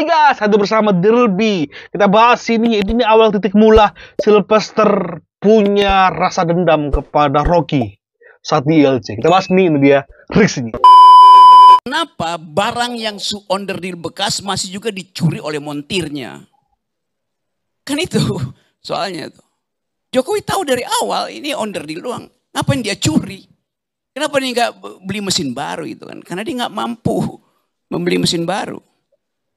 Hai guys, satu bersama Dirlby. Kita bahas ini awal titik mula Sylvester punya rasa dendam kepada Rocky saat di ILC. Kita bahas ini dia, Riks ini. Kenapa barang yang onderdil bekas masih juga dicuri oleh montirnya? Kan itu soalnya tuh. Jokowi tahu dari awal ini onderdil doang. Ngapain dia curi? Kenapa dia nggak beli mesin baru itu kan? Karena dia nggak mampu membeli mesin baru.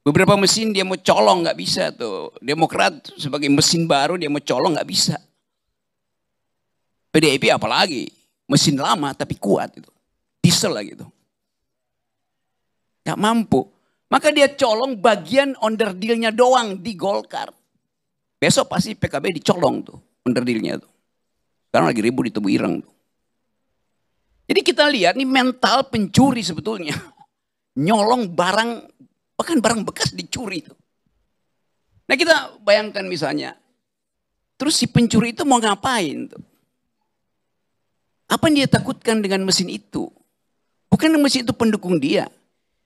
Beberapa mesin dia mau colong nggak bisa tuh. Demokrat sebagai mesin baru dia mau colong nggak bisa. PDIP apalagi mesin lama tapi kuat itu. Diesel lagi tuh. Gak mampu. Maka dia colong bagian onderdilnya doang di Golkar. Besok pasti PKB dicolong tuh onderdilnya tuh. Sekarang lagi ribut di Tebu Ireng tuh. Jadi kita lihat nih mental pencuri sebetulnya. Nyolong barang, bahkan barang bekas dicuri tuh. Nah kita bayangkan misalnya. Terus si pencuri itu mau ngapain tuh? Apa yang dia takutkan dengan mesin itu? Bukan mesin itu pendukung dia.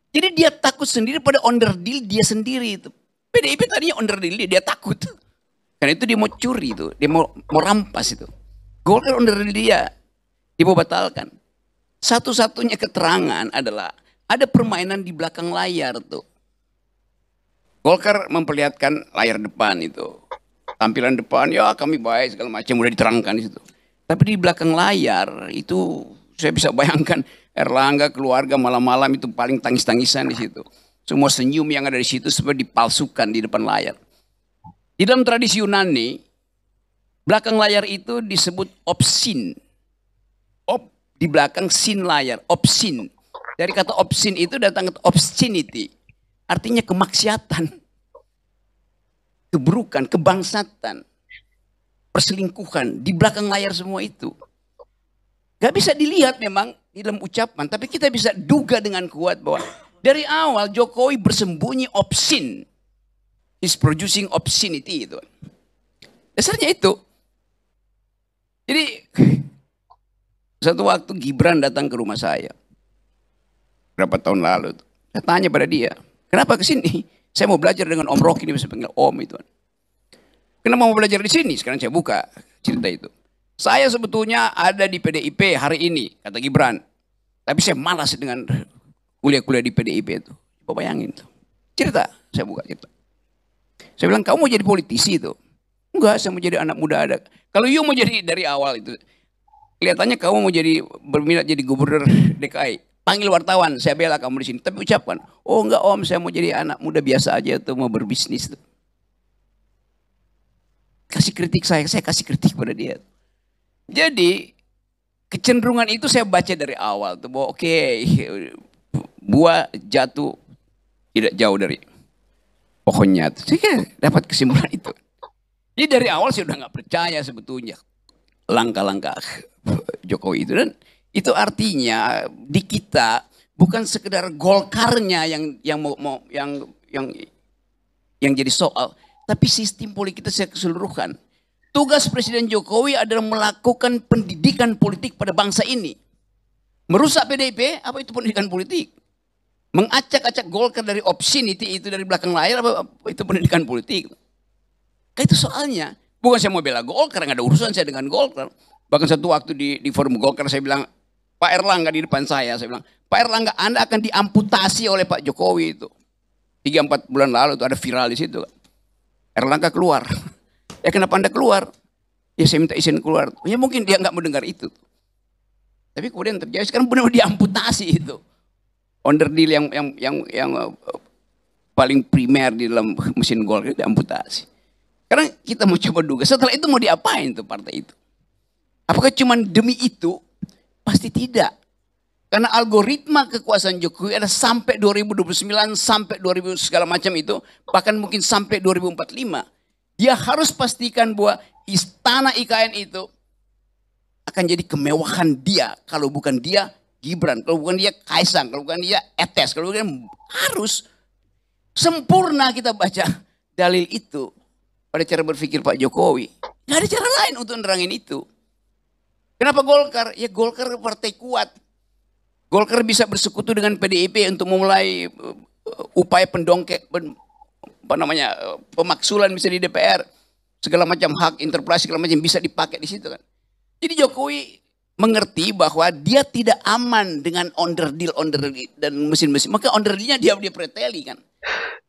Jadi dia takut sendiri pada onderdil dia sendiri itu. PDIP tadinya onderdil dia takut. Karena itu dia mau curi itu, dia mau rampas itu. Golkar onderdil dia mau batalkan. Satu-satunya keterangan adalah ada permainan di belakang layar tuh. Golkar memperlihatkan layar depan itu. Tampilan depan ya kami baik segala macam udah diterangkan di situ. Tapi di belakang layar itu saya bisa bayangkan Erlangga keluarga malam-malam itu paling tangis-tangisan di situ. Semua senyum yang ada di situ seperti dipalsukan di depan layar. Di dalam tradisi Yunani, belakang layar itu disebut opsin. Di belakang sin layar, opsin. Dari kata opsin itu datang kata obscenity. Artinya kemaksiatan. Keburukan, kebangsatan. Perselingkuhan. Di belakang layar semua itu. Gak bisa dilihat memang di dalam ucapan. Tapi kita bisa duga dengan kuat bahwa dari awal Jokowi bersembunyi obscene. He's producing obscenity itu. Dasarnya itu. Jadi satu waktu Gibran datang ke rumah saya. Berapa tahun lalu. Saya tanya pada dia. Kenapa ke sini? Saya mau belajar dengan Om Rocky. Dia bisa panggil Om itu. Kenapa mau belajar di sini? Sekarang saya buka cerita itu. Saya sebetulnya ada di PDIP hari ini. Kata Gibran. Tapi saya malas dengan kuliah-kuliah di PDIP itu. Coba bayangin tuh. Cerita. Saya buka cerita. Saya bilang kamu mau jadi politisi itu. Enggak, saya mau jadi anak muda ada. Kalau you mau jadi dari awal itu. Kelihatannya kamu mau jadi berminat jadi gubernur DKI. Panggil wartawan, saya bela kamu di sini. Tapi ucapkan, oh enggak Om, saya mau jadi anak muda biasa aja tuh mau berbisnis tuh. Kasih kritik saya kasih kritik pada dia. Jadi kecenderungan itu saya baca dari awal tuh bahwa oke, buah jatuh tidak jauh dari pohonnya. Saya dapat kesimpulan itu. Jadi dari awal saya udah nggak percaya sebetulnya langkah-langkah Jokowi itu, dan itu artinya di kita bukan sekedar Golkarnya yang jadi soal, tapi sistem politik kita secara keseluruhan. Tugas Presiden Jokowi adalah melakukan pendidikan politik pada bangsa ini. Merusak PDIP, apa itu pendidikan politik? Mengacak-acak Golkar dari obscenity itu dari belakang layar, apa itu pendidikan politik? Itu soalnya. Bukan saya mau bela Golkar, nggak ada urusan saya dengan Golkar. Bahkan satu waktu di forum Golkar saya bilang, Pak Erlangga di depan saya bilang, Pak Erlangga Anda akan diamputasi oleh Pak Jokowi itu. 3-4 bulan lalu itu ada viral di situ. Erlangga keluar. Ya kenapa Anda keluar? Ya saya minta izin keluar. Ya mungkin dia nggak mendengar itu. Tapi kemudian terjadi sekarang benar-benar diamputasi itu. Onderdil yang paling primer di dalam mesin Golkar diamputasi. Karena kita mau coba duga, setelah itu mau diapain tuh partai itu? Apakah cuma demi itu? Pasti tidak. Karena algoritma kekuasaan Jokowi ada sampai 2029, sampai 2000 segala macam itu, bahkan mungkin sampai 2045. Dia harus pastikan bahwa istana IKN itu akan jadi kemewahan dia. Kalau bukan dia, Gibran. Kalau bukan dia, Kaisang. Kalau bukan dia, Etes. Kalau bukan harus sempurna kita baca dalil itu pada cara berpikir Pak Jokowi. Gak ada cara lain untuk nerangin itu. Kenapa Golkar? Ya Golkar partai kuat. Golkar bisa bersekutu dengan PDIP untuk memulai upaya pemaksulan bisa di DPR, segala macam hak interpelasi segala macam bisa dipakai di situ kan. Jadi Jokowi mengerti bahwa dia tidak aman dengan onderdil dan mesin-mesin, maka onderdilnya dia preteli kan.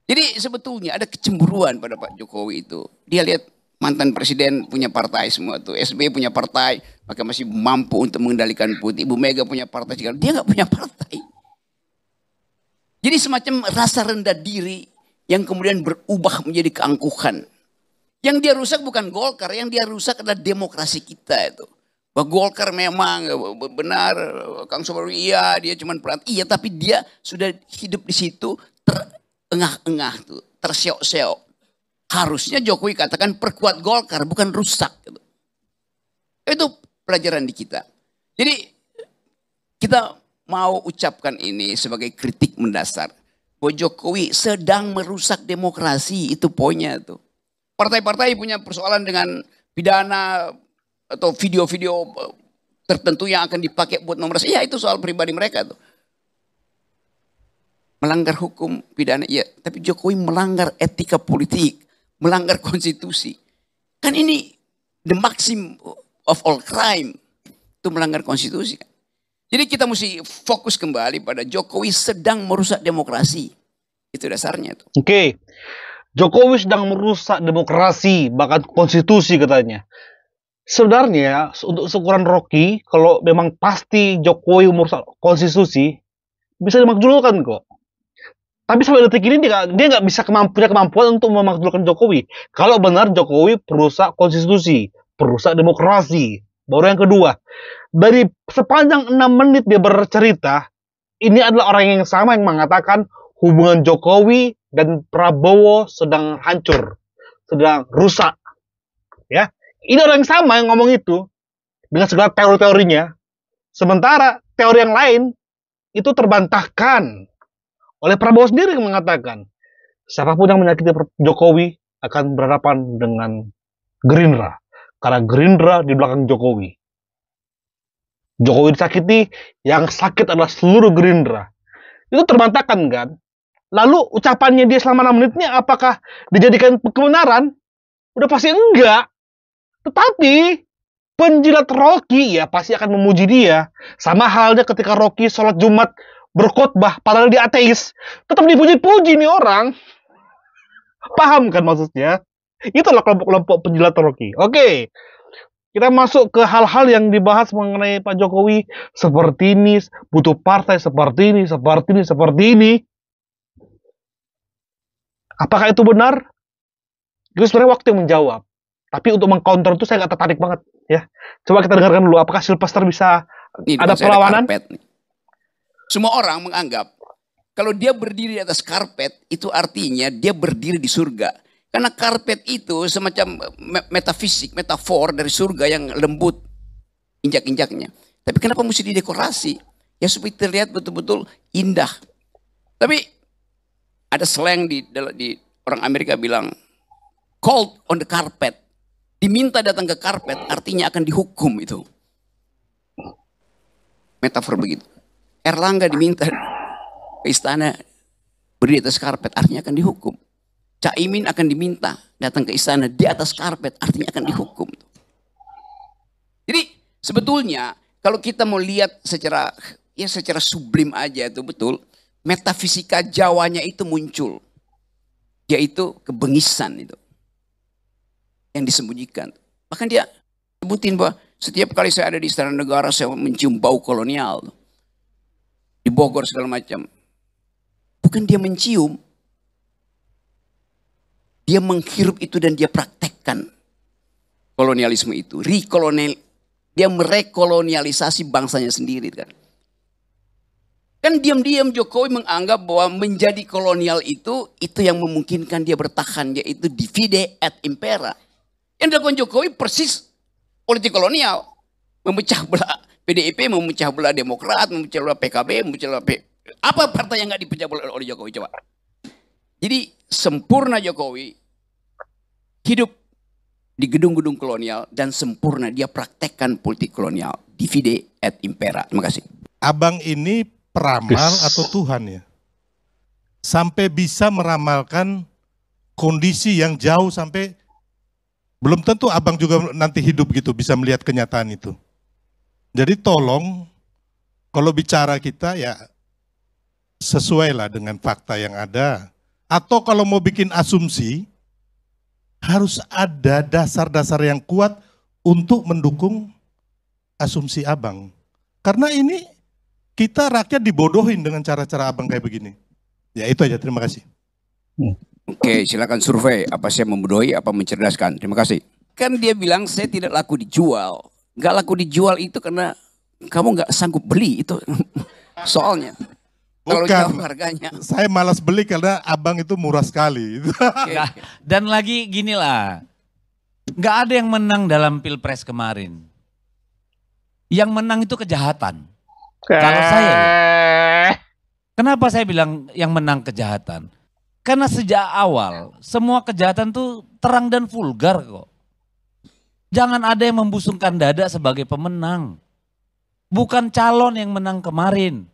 Jadi sebetulnya ada kecemburuan pada Pak Jokowi itu. Dia lihat mantan presiden punya partai semua tuh, SBY punya partai, maka masih mampu untuk mengendalikan putih. Ibu Mega punya partai, dia nggak punya partai. Jadi semacam rasa rendah diri yang kemudian berubah menjadi keangkuhan. Yang dia rusak bukan Golkar, yang dia rusak adalah demokrasi kita itu. Bahwa Golkar memang benar, Kang Sobari iya, dia cuma peran, iya, tapi dia sudah hidup di situ terengah-engah tuh, terseok-seok. Harusnya Jokowi katakan perkuat Golkar, bukan rusak. Gitu. Itu pelajaran di kita. Jadi kita mau ucapkan ini sebagai kritik mendasar. Bahwa Jokowi sedang merusak demokrasi, itu poinnya tuh. Partai-partai punya persoalan dengan pidana atau video-video tertentu yang akan dipakai buat nomor. Ya itu soal pribadi mereka tuh. Melanggar hukum pidana, ya. Tapi Jokowi melanggar etika politik, melanggar konstitusi. Kan ini the maxim of all crime. Itu melanggar konstitusi kan. Jadi kita mesti fokus kembali pada Jokowi sedang merusak demokrasi. Itu dasarnya tuh. Oke. Jokowi sedang merusak demokrasi, bahkan konstitusi katanya. Sebenarnya untuk ukuran Rocky, kalau memang pasti Jokowi merusak konstitusi, bisa dimakzulkan kok. Tapi sampai detik ini dia nggak bisa punya kemampuan untuk memakzulkan Jokowi. Kalau benar Jokowi perusak konstitusi, perusak demokrasi. Baru yang kedua, dari sepanjang 6 menit dia bercerita, ini adalah orang yang sama yang mengatakan hubungan Jokowi dan Prabowo sedang hancur, sedang rusak. Ya, ini orang yang sama yang ngomong itu dengan segala teori-teorinya. Sementara teori yang lain itu terbantahkan oleh Prabowo sendiri yang mengatakan siapapun yang menyakiti Jokowi akan berhadapan dengan Gerindra. Karena Gerindra di belakang Jokowi. Jokowi disakiti, yang sakit adalah seluruh Gerindra. Itu terbantahkan kan? Lalu ucapannya dia selama 6 menitnya apakah dijadikan kebenaran? Udah pasti enggak. Tetapi penjilat Rocky ya pasti akan memuji dia. Sama halnya ketika Rocky sholat Jumat berkhotbah padahal dia ateis. Tetap dipuji-puji nih orang. Paham kan maksudnya? Itulah kelompok-kelompok penjilat Rocky. Oke. Kita masuk ke hal-hal yang dibahas mengenai Pak Jokowi. Seperti ini, butuh partai seperti ini, seperti ini, seperti ini. Apakah itu benar? Itu sebenarnya waktu yang menjawab. Tapi untuk mengcounter itu saya nggak tertarik banget. Ya, coba kita dengarkan dulu. Apakah Sylvester bisa ada perlawanan? Semua orang menganggap kalau dia berdiri di atas karpet itu artinya dia berdiri di surga. Karena karpet itu semacam metafisik, metafor dari surga yang lembut injak-injaknya. Tapi kenapa mesti didekorasi? Ya supaya terlihat betul-betul indah. Tapi ada slang di orang Amerika bilang cold on the carpet. Diminta datang ke karpet artinya akan dihukum itu. Metafor begitu. Erlangga diminta ke istana berdiri di atas karpet artinya akan dihukum. Caimin akan diminta datang ke istana di atas karpet artinya akan dihukum. Jadi sebetulnya kalau kita mau lihat secara sublim aja itu betul, metafisika Jawanya itu muncul, yaitu kebengisan itu yang disembunyikan. Bahkan dia sebutin bahwa setiap kali saya ada di Istana Negara saya mencium bau kolonial di Bogor segala macam. Bukan dia mencium, dia menghirup itu dan dia praktekkan kolonialisme itu. Dia merekolonialisasi bangsanya sendiri kan. Kan diam-diam Jokowi menganggap bahwa menjadi kolonial itu yang memungkinkan dia bertahan, yaitu divide et impera. Yang dilakukan Jokowi persis politik kolonial. Memecah belah PDIP, memecah belah Demokrat, memecah belah PKB, memecah belah apa partai yang nggak dipecah belah oleh Jokowi coba. Jadi sempurna Jokowi hidup di gedung-gedung kolonial dan sempurna dia praktekkan politik kolonial. Divide et impera. Terima kasih. Abang ini peramal atau Tuhan ya? Sampai bisa meramalkan kondisi yang jauh sampai belum tentu abang juga nanti hidup gitu bisa melihat kenyataan itu. Jadi tolong kalau bicara kita ya sesuailah dengan fakta yang ada. Atau kalau mau bikin asumsi, harus ada dasar-dasar yang kuat untuk mendukung asumsi abang. Karena ini kita rakyat dibodohin dengan cara-cara abang kayak begini. Ya itu aja, terima kasih. Oke, silakan survei. Apa saya membodohi, apa mencerdaskan? Terima kasih. Kan dia bilang saya tidak laku dijual. Nggak laku dijual itu karena kamu nggak sanggup beli itu soalnya. Kalau jauh harganya. Saya malas beli karena abang itu murah sekali. Nah, dan lagi gini lah, nggak ada yang menang dalam pilpres kemarin. Yang menang itu kejahatan. Kalau saya, kenapa saya bilang yang menang kejahatan? Karena sejak awal semua kejahatan tuh terang dan vulgar kok. Jangan ada yang membusungkan dada sebagai pemenang. Bukan calon yang menang kemarin.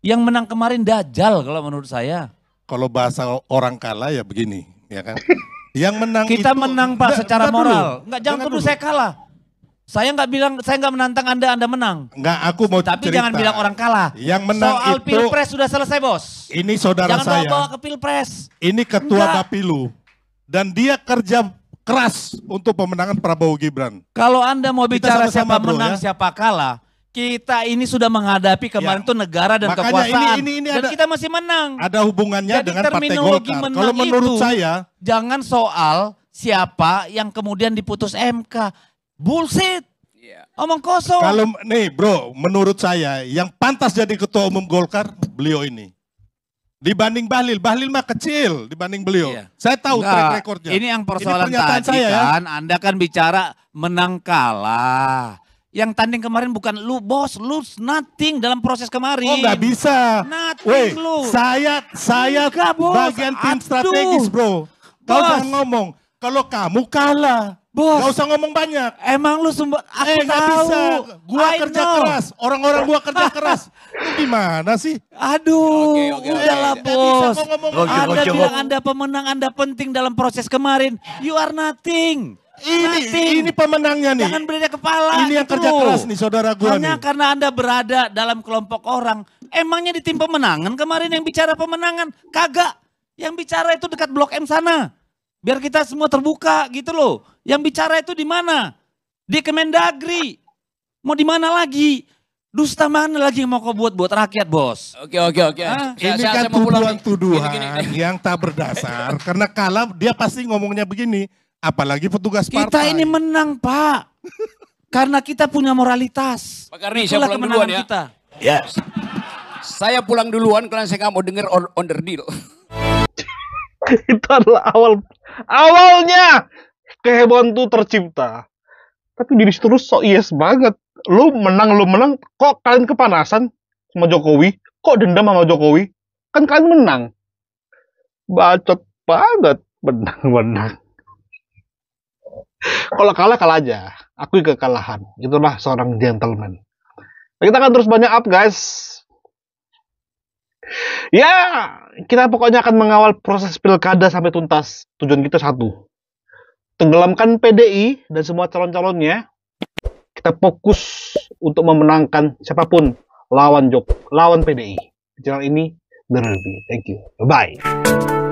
Yang menang kemarin Dajjal kalau menurut saya. Kalau bahasa orang kalah ya begini, ya kan? Yang menang kita itu, menang Pak secara moral. Enggak, jangan tuduh dulu. saya kalah. Saya nggak bilang, saya nggak menantang Anda menang. Enggak, aku mau Tapi cerita. jangan bilang orang kalah. Yang menang soal itu, pilpres sudah selesai bos. Ini saudara jangan saya. Jangan bawa ke pilpres. Ini ketua Enggak. Bapilu. Dan dia kerja keras untuk pemenangan Prabowo Gibran. Kalau Anda mau Kita bicara sama-sama, siapa bro, menang, ya. siapa kalah. Kita ini sudah menghadapi kemarin tuh negara dan Makanya kekuasaan. ini dan ada, kita masih menang. Ada hubungannya Jadi dengan Partai terminologi Golkar. menang Kalau menurut itu, saya, jangan soal siapa yang kemudian diputus MK. Bullshit. Omong kosong. kalau nih bro, menurut saya yang pantas jadi ketua umum Golkar, beliau ini. Dibanding Bahlil mah kecil dibanding beliau. Iya. Saya tahu Enggak, track recordnya. ini yang persoalan pernyataan tadi saya, ya. kan, Anda kan bicara menang kalah. Yang tanding kemarin bukan lu bos, lu nothing dalam proses kemarin. Oh nggak bisa. Nothing Weh, lu. saya Enggak, bos. bagian tim Aduh. strategis bro. Kau Bos. jangan ngomong. Kalau kamu kalah, Bos. gak usah ngomong banyak. Emang lu aku Nggak tahu. bisa. Gua I kerja know. keras. Orang-orang gua kerja keras. Lu gimana sih? Aduh, Oke. udahlah Nggak bisa bos. kok ngomong Anda begitu. bilang Anda pemenang, Anda penting dalam proses kemarin. You are nothing. Nothing. Ini pemenangnya nih. Jangan beri kepala. Ini yang gitu kerja loh. keras nih saudara gua Hanya nih. karena Anda berada dalam kelompok orang. Emangnya di tim pemenangan kemarin yang bicara pemenangan? Kagak. Yang bicara itu dekat Blok M sana. Biar kita semua terbuka gitu loh. Yang bicara itu di mana? Di Kemendagri. Mau di mana lagi? Dusta mana lagi yang mau kau buat rakyat bos? Oke. Ini kan mau pulang nih. tuduhan Gini. yang tak berdasar. Karena kalah dia pasti ngomongnya begini. Apalagi petugas partai. Kita ini menang Pak. Karena kita punya moralitas. Pak Karni, saya Itulah pulang kemenangan duluan ya. kita. Ya. Saya pulang duluan karena saya nggak mau dengar onder deal. Itu adalah awalnya kehebohan itu tercipta. Tapi diri terus so yes banget. Lu menang, kok kalian kepanasan sama Jokowi? Kok dendam sama Jokowi? Kan kalian menang. Bacot banget, menang. Kalau kalah aja. Akui kekalahan. Itulah seorang gentleman. Kita akan terus banyak up guys. Ya, kita pokoknya akan mengawal proses pilkada sampai tuntas. Tujuan kita satu. Tenggelamkan PDI dan semua calon-calonnya. Kita fokus untuk memenangkan siapapun lawan PDI. Channel ini The Derby. Thank you. Bye-bye.